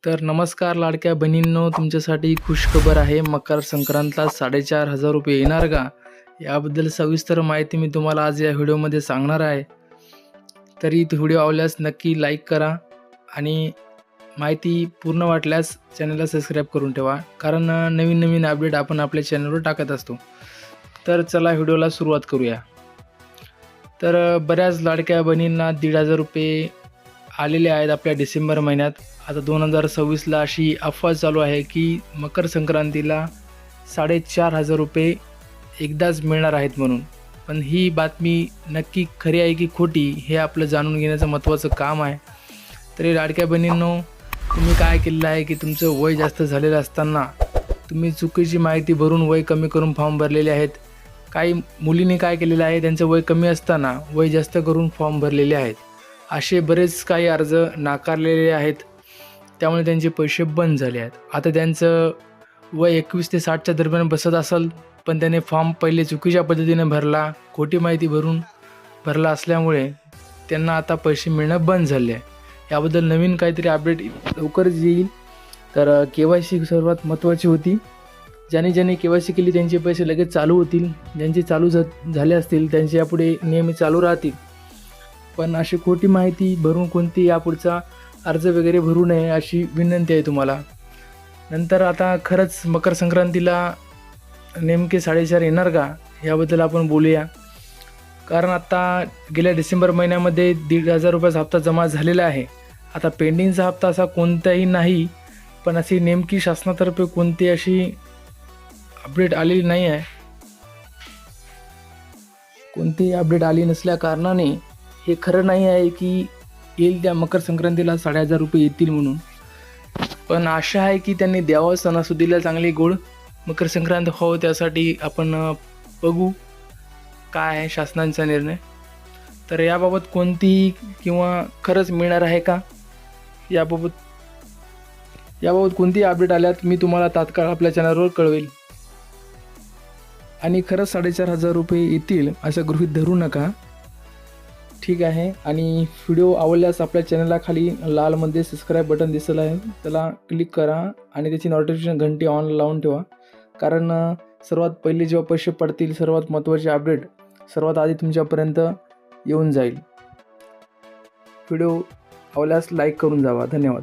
तर नमस्कार लाडक्या बहिणींनो, तुमच्यासाठी खुशखबर आहे. मकर संक्रांतला 4,500 रुपये येणार का? याबद्दल सविस्तर माहिती मी तुम्हाला आज या व्हिडिओमध्ये सांगणार आहे. तरी तो व्हिडिओ आवडल्यास नक्की लाईक करा आणि माहिती पूर्ण वाटल्यास चॅनलला सबस्क्राईब करून ठेवा, कारण नवीन अपडेट आपण आपल्या चॅनलवर टाकत असतो. तर चला व्हिडिओला सुरुवात करूया. तर बऱ्याच लाडक्या बहिणींना 1,500 रुपये आलेले आहेत आपल्या डिसेंबर महिन्यात. आता 2026ला अशी अफवा चालू आहे की मकर संक्रांतीला 4,500 रुपये एकदाच मिळणार आहेत म्हणून. पण ही बातमी नक्की खरी आहे की खोटी, हे आपलं जाणून घेण्याचं महत्त्वाचं काम आहे. तरी लाडक्या बहिणींनो, तुम्ही काय केलेलं आहे की तुमचं वय जास्त झालेलं असताना तुम्ही चुकीची माहिती भरून वय कमी करून फॉर्म भरलेले आहेत. काही मुलींनी काय केलेलं आहे, त्यांचं वय कमी असताना वय जास्त करून फॉर्म भरलेले आहेत. असे बरेच काही अर्ज नाकारलेले आहेत, त्यामुळे त्यांचे पैसे बंद झाले आहेत. आता त्यांचं वय 21 ते 60च्या दरम्यान बसत असेल, पण त्याने फॉर्म पहिले चुकीच्या पद्धतीने भरला, खोटी माहिती भरून भरला असल्यामुळे त्यांना आता पैसे मिळणं बंद झाले आहे. याबद्दल नवीन काहीतरी अपडेट लवकरच येईल. तर KYC सर्वात महत्त्वाची होती. ज्यांनी KYC केली त्यांचे पैसे लगेच चालू होतील. ज्यांचे चालू झाले असतील त्यांचे यापुढे नेहमी चालू राहतील. पण अशी खोटी माहिती भरून कोणती यापुढचा अर्ज वगैरे भरू नये अशी विनंती आहे तुम्हाला. नंतर आता खरंच मकर संक्रांतीला नेमके 4,500 येणार का, याबद्दल आपण बोलूया. कारण आता गेल्या डिसेंबर महिन्यामध्ये 1,500 रुपयाचा हप्ता जमा झालेला आहे. आता पेंडिंगचा हप्ता असा कोणताही नाही, पण अशी नेमकी शासनातर्फे कोणती अशी अपडेट आलेली नाही आहे. कोणतीही अपडेट आली नसल्या कारणाने हे खरं नाही आहे की येईल त्या मकर संक्रांतीला 4,500 रुपये येतील म्हणून. पण आशा आहे की त्यांनी द्यावं, सणासुदीला चांगली गोड मकर संक्रांत हो, त्यासाठी आपण बघू काय आहे शासनाचा निर्णय. तर याबाबत कोणतीही किंवा खरंच मिळणार आहे का, याबाबत कोणतीही अपडेट आल्यात मी तुम्हाला तात्काळ आपल्या चॅनलवर कळवेल. आणि खरंच 4,500 रुपये येतील असं गृहीत धरू नका, ठीक आहे. आणि व्हिडिओ आवडल्यास आपल्या चॅनलला खाली लालमध्ये सबस्क्राईब बटन दिसलं आहे, त्याला क्लिक करा आणि त्याची नोटिफिकेशन घंटी ऑन लावून ठेवा. कारण सर्वात पहिले जेव्हा पैसे पडतील, सर्वात महत्त्वाचे अपडेट सर्वात आधी तुमच्यापर्यंत येऊन जाईल. व्हिडिओ आवडल्यास लाईक करून जावा. धन्यवाद.